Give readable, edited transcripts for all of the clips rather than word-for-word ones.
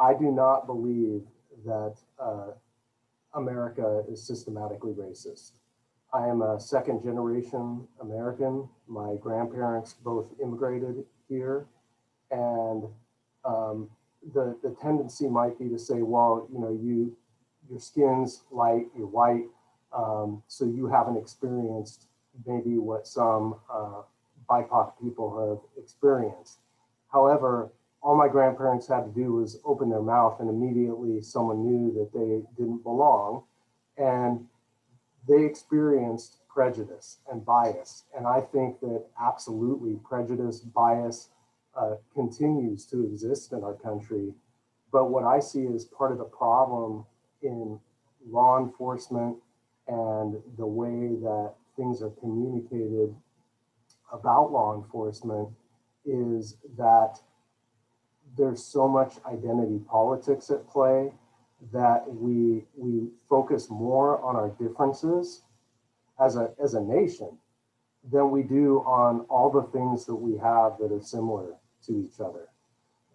I do not believe that America is systematically racist. I am a second generation American. My grandparents both immigrated here, and the tendency might be to say, well, you know, your skin's light, you're white, so you haven't experienced maybe what some BIPOC people have experienced. However, all my grandparents had to do was open their mouth and immediately someone knew that they didn't belong. And they experienced prejudice and bias. And I think that absolutely prejudice, bias continues to exist in our country. But what I see as part of the problem in law enforcement and the way that things are communicated about law enforcement is that there's so much identity politics at play that we focus more on our differences as a nation than we do on all the things that we have that are similar to each other.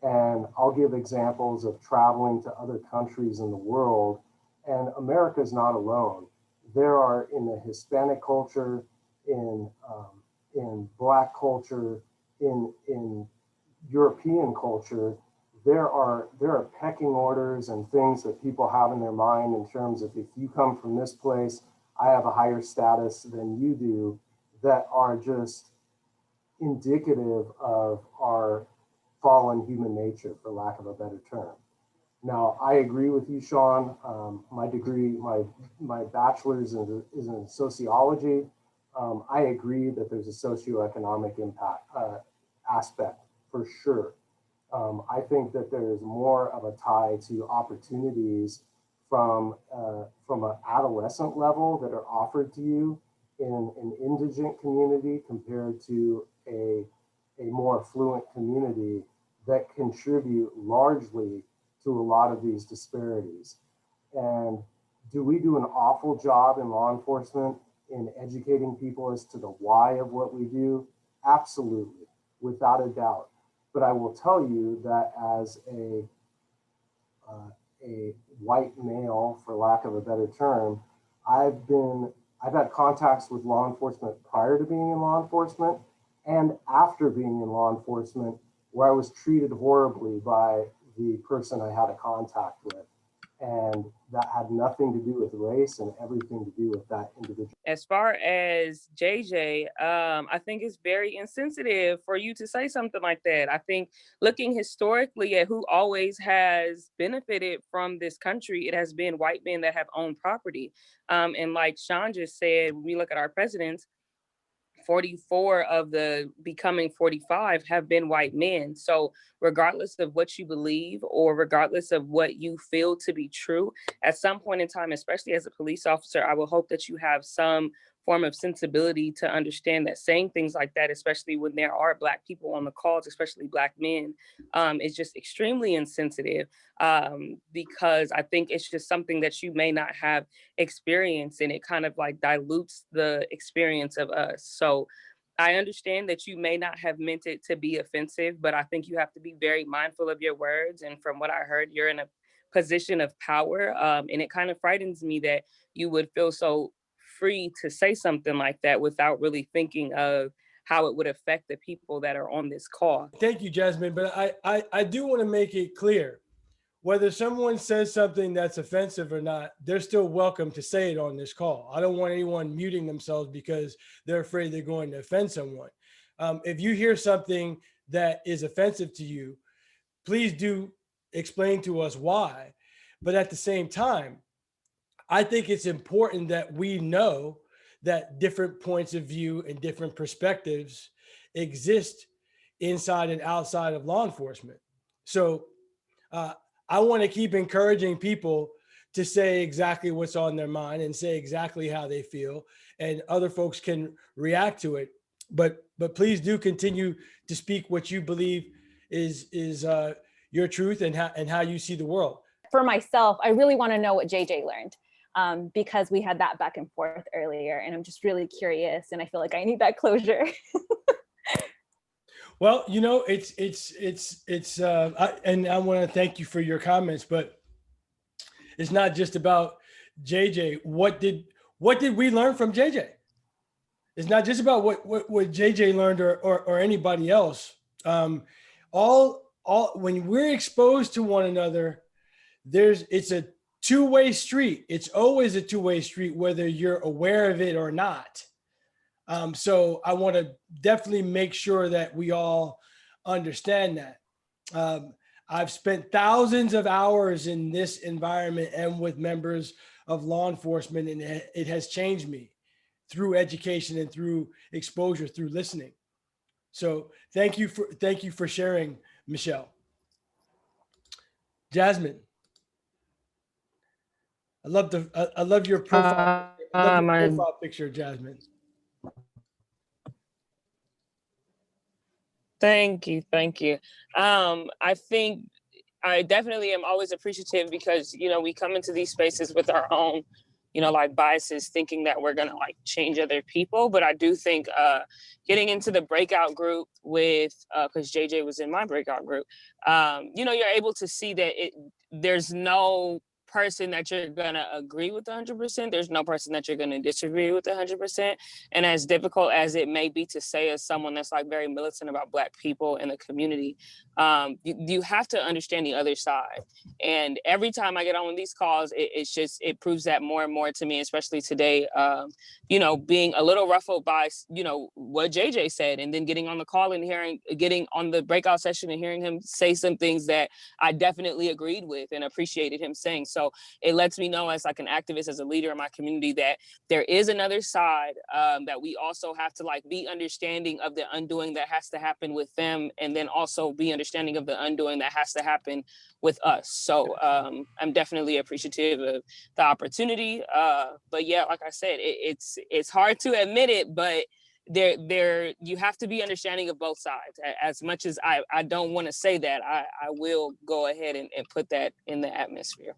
And I'll give examples of traveling to other countries in the world, and America is not alone. There are, in the Hispanic culture, in Black culture, in European culture, there are pecking orders and things that people have in their mind in terms of, if you come from this place, I have a higher status than you do, that are just indicative of our fallen human nature, for lack of a better term. Now, I agree with you, Sean. My degree, my bachelor's is in sociology. I agree that there's a socioeconomic impact aspect for sure. I think that there is more of a tie to opportunities from an adolescent level that are offered to you in an indigent community compared to a more affluent community that contribute largely to a lot of these disparities. And do we do an awful job in law enforcement in educating people as to the why of what we do? Absolutely, without a doubt. But I will tell you that as a white male, for lack of a better term, I've had contacts with law enforcement prior to being in law enforcement and after being in law enforcement, where I was treated horribly by the person I had a contact with. And that had nothing to do with race and everything to do with that individual. As far as JJ, I think it's very insensitive for you to say something like that. I think looking historically at who always has benefited from this country, it has been white men that have owned property. And like Sean just said, when we look at our presidents, 44 of the becoming 45 have been white men. So regardless of what you believe or regardless of what you feel to be true, at some point in time, especially as a police officer, I will hope that you have some form of sensibility to understand that saying things like that, especially when there are Black people on the calls, especially Black men, is just extremely insensitive, because I think it's just something that you may not have experienced, and it kind of like dilutes the experience of us. So I understand that you may not have meant it to be offensive, but I think you have to be very mindful of your words. And from what I heard, you're in a position of power, and it kind of frightens me that you would feel so free to say something like that without really thinking of how it would affect the people that are on this call. Thank you, Jasmine. But I do want to make it clear, whether someone says something that's offensive or not, they're still welcome to say it on this call. I don't want anyone muting themselves because they're afraid they're going to offend someone. If you hear something that is offensive to you, please do explain to us why. But at the same time, I think it's important that we know that different points of view and different perspectives exist inside and outside of law enforcement. So I want to keep encouraging people to say exactly what's on their mind and say exactly how they feel, and other folks can react to it. But please do continue to speak what you believe is your truth and how you see the world. For myself, I really want to know what JJ learned. Because we had that back and forth earlier, and I'm just really curious, and I feel like I need that closure. Well, you know, and I want to thank you for your comments, but it's not just about JJ. What did we learn from JJ? It's not just about what JJ learned or anybody else. All when we're exposed to one another, it's a two-way street. It's always a two-way street, whether you're aware of it or not. So I want to definitely make sure that we all understand that. I've spent thousands of hours in this environment and with members of law enforcement, and it has changed me through education and through exposure, through listening. So thank you for sharing, Michelle. Jasmine, I love your profile. I love your profile picture, Jasmine. Thank you. Thank you. I think I definitely am always appreciative because, you know, we come into these spaces with our own, you know, like biases, thinking that we're going to like change other people. But I do think getting into the breakout group with, because JJ was in my breakout group, you know, you're able to see that there's no person that you're going to agree with 100%. There's no person that you're going to disagree with 100%. And as difficult as it may be to say as someone that's like very militant about Black people in the community, you have to understand the other side. And every time I get on these calls, it proves that more and more to me, especially today, you know, being a little ruffled by, you know, what JJ said, and then getting on the call and getting on the breakout session and hearing him say some things that I definitely agreed with and appreciated him saying. So it lets me know as like an activist, as a leader in my community, that there is another side, that we also have to like be understanding of the undoing that has to happen with them, and then also be understanding of the undoing that has to happen with us. So I'm definitely appreciative of the opportunity. But yeah, like I said, it's hard to admit it, but you have to be understanding of both sides. As much as I don't want to say that, I will go ahead and put that in the atmosphere.